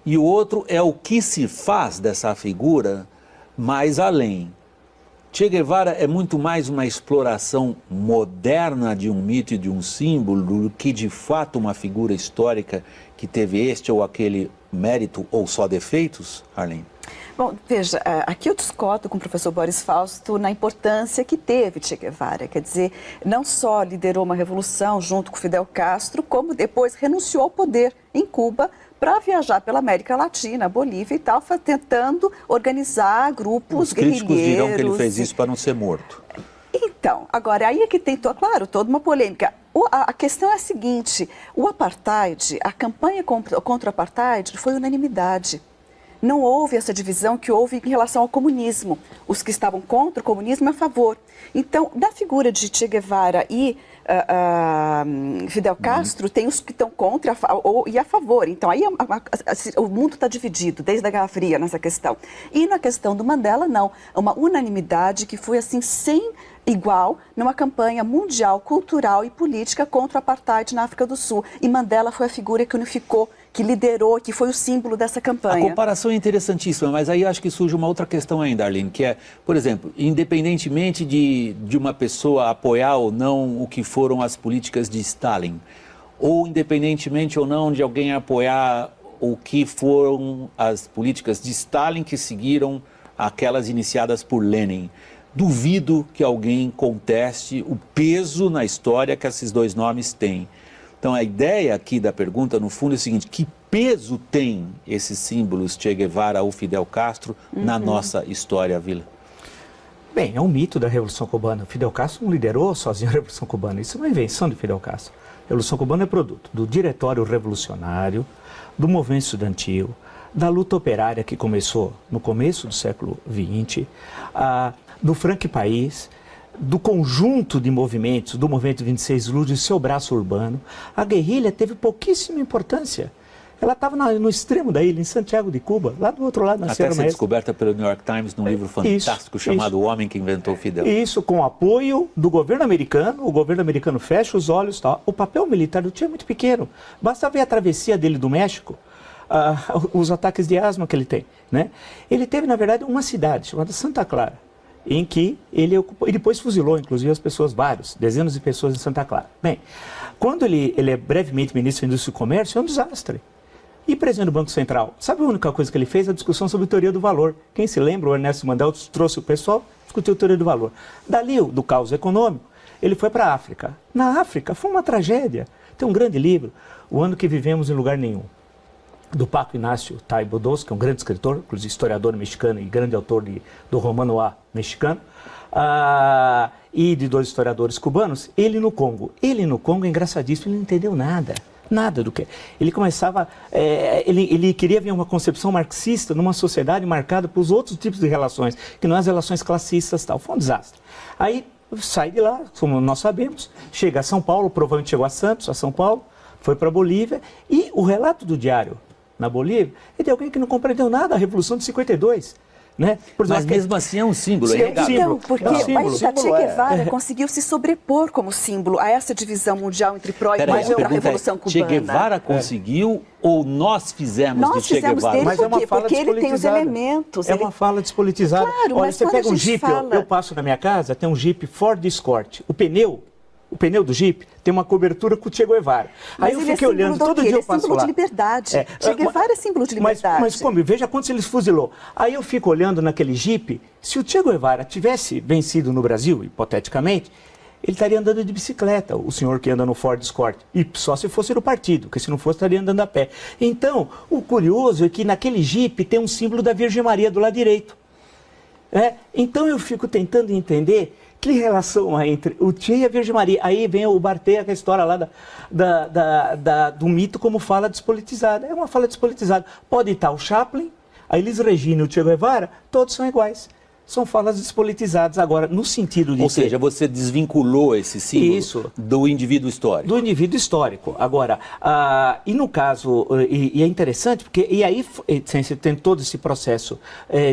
e o outro é o que se faz dessa figura mais além. Che Guevara é muito mais uma exploração moderna de um mito e de um símbolo do que de fato uma figura histórica que teve este ou aquele mérito ou só defeitos, Arlene? Bom, veja, aqui eu discordo com o professor Boris Fausto na importância que teve Che Guevara. Quer dizer, não só liderou uma revolução junto com Fidel Castro, como depois renunciou ao poder em Cuba para viajar pela América Latina, Bolívia e tal, tentando organizar grupos guerrilheiros. Os críticos dirão que ele fez isso para não ser morto. Então, agora, aí é que tem, claro, toda uma polêmica. A questão é a seguinte, o apartheid, a campanha contra o apartheid foi unanimidade. Não houve essa divisão que houve em relação ao comunismo. Os que estavam contra o comunismo a favor. Então, na figura de Che Guevara e Fidel Castro, tem os que estão contra e a favor. Então, aí o mundo está dividido, desde a Guerra Fria, nessa questão. E na questão do Mandela, não. Uma unanimidade que foi, assim, sem igual numa campanha mundial, cultural e política contra o apartheid na África do Sul. E Mandela foi a figura que unificou, que liderou, que foi o símbolo dessa campanha. A comparação é interessantíssima, mas aí acho que surge uma outra questão ainda, Arlene, que é, por exemplo, independentemente de uma pessoa apoiar ou não o que foram as políticas de Stalin, ou independentemente ou não de alguém apoiar o que foram as políticas de Stalin que seguiram aquelas iniciadas por Lenin, duvido que alguém conteste o peso na história que esses dois nomes têm. Então, a ideia aqui da pergunta, no fundo, é o seguinte: que peso tem esses símbolos Che Guevara ou Fidel Castro na nossa história, Vila? Bem, é um mito da Revolução Cubana. Fidel Castro não liderou sozinho a Revolução Cubana. Isso é uma invenção de Fidel Castro. A Revolução Cubana é produto do Diretório Revolucionário, do movimento estudantil, da luta operária que começou no começo do século XX, do Franque País, do conjunto de movimentos, do movimento 26 Luz e seu braço urbano. A guerrilha teve pouquíssima importância. Ela estava no extremo da ilha, em Santiago de Cuba, lá do outro lado, na Sierra Maestra. Até ser descoberta pelo New York Times num livro fantástico chamado O Homem que Inventou Fidel. Isso, com o apoio do governo americano. O governo americano fecha os olhos. Tá? O papel militar do Che é muito pequeno. Basta ver a travessia dele do México, os ataques de asma que ele tem. Né? Ele teve, na verdade, uma cidade chamada Santa Clara, em que ele ocupou, e depois fuzilou, inclusive, as pessoas, dezenas de pessoas em Santa Clara. Bem, quando ele é brevemente ministro da Indústria e Comércio, é um desastre. E presidente do Banco Central, sabe a única coisa que ele fez? A discussão sobre teoria do valor. Quem se lembra, o Ernesto Mandel trouxe o pessoal, discutiu teoria do valor. Dali, do caos econômico, ele foi para a África. Na África, foi uma tragédia. Tem um grande livro, O Ano que Vivemos em Lugar Nenhum, do Paco Inácio Taibo Dos, que é um grande escritor, inclusive historiador mexicano e grande autor do Romano A mexicano, e de dois historiadores cubanos. Ele no Congo é engraçadíssimo, ele não entendeu nada do que... Ele começava... ele queria ver uma concepção marxista numa sociedade marcada por outros tipos de relações, que não as relações classistas e tal. Foi um desastre. Aí sai de lá, como nós sabemos, chega a São Paulo, provavelmente chegou a Santos, a São Paulo, foi para a Bolívia, e o relato do diário na Bolívia é de alguém que não compreendeu nada da Revolução de 52. Né? Mas mesmo assim é um símbolo, é inegável. Então, porque Che Guevara conseguiu se sobrepor como símbolo a essa divisão mundial entre pró e contra a Revolução Cubana. Che Guevara conseguiu ou nós fizemos de Che Guevara? Dele, mas é uma fala porque ele tem os elementos. É uma fala despolitizada. Claro, olha, você pega um Jeep, eu passo na minha casa, tem um Jeep Ford Escort. O pneu do Jeep tem uma cobertura com o Che Guevara. Aí eu fiquei olhando, todo dia eu passo lá. É símbolo de liberdade. Che Guevara é símbolo de liberdade. Mas como? Veja quantos ele fuzilou. Aí eu fico olhando naquele Jeep, se o Che Guevara tivesse vencido no Brasil, hipoteticamente, ele estaria andando de bicicleta, o senhor que anda no Ford Escort. E só se fosse no partido, porque se não fosse, estaria andando a pé. Então, o curioso é que naquele Jeep tem um símbolo da Virgem Maria do lado direito. Então eu fico tentando entender que relação há entre o Che e a Virgem Maria. Aí vem o Barthez, a história lá do mito como fala despolitizada. É uma fala despolitizada. Pode estar o Chaplin, a Elis Regina e o Che Guevara, todos são iguais. São falas despolitizadas. Agora, no sentido de... Ou seja, você desvinculou esse símbolo do indivíduo histórico. Do indivíduo histórico. Agora, e no caso, e é interessante, porque e aí você tem todo esse processo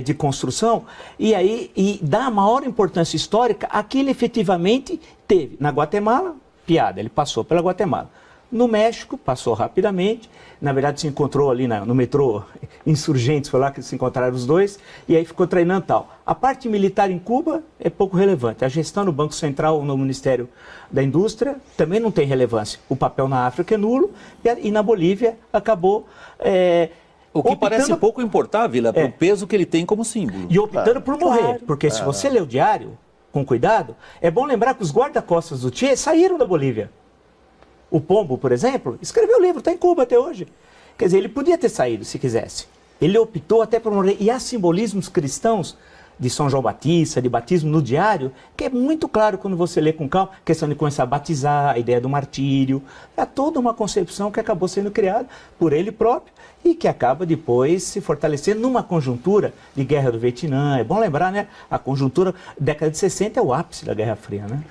de construção, e dá maior importância histórica a que ele efetivamente teve. Na Guatemala, piada, ele passou pela Guatemala. No México, passou rapidamente. Na verdade, se encontrou ali no metrô Insurgentes, foi lá que se encontraram os dois, e aí ficou treinando tal. A parte militar em Cuba é pouco relevante. A gestão no Banco Central, no Ministério da Indústria, também não tem relevância. O papel na África é nulo, e na Bolívia acabou... O que parece pouco importar, Vila, para o peso que ele tem como símbolo. E optando por morrer, porque se você ler o diário, com cuidado, é bom lembrar que os guarda-costas do Che saíram da Bolívia. O Pombo, por exemplo, escreveu o livro, está em Cuba até hoje. Quer dizer, ele podia ter saído se quisesse. Ele optou até por morrer. E há simbolismos cristãos de São João Batista, de batismo no diário, que é muito claro quando você lê com calma, a questão de começar a batizar, a ideia do martírio. É toda uma concepção que acabou sendo criada por ele próprio e que acaba depois se fortalecendo numa conjuntura de guerra do Vietnã. É bom lembrar, né? A conjuntura, década de 60 é o ápice da Guerra Fria, né?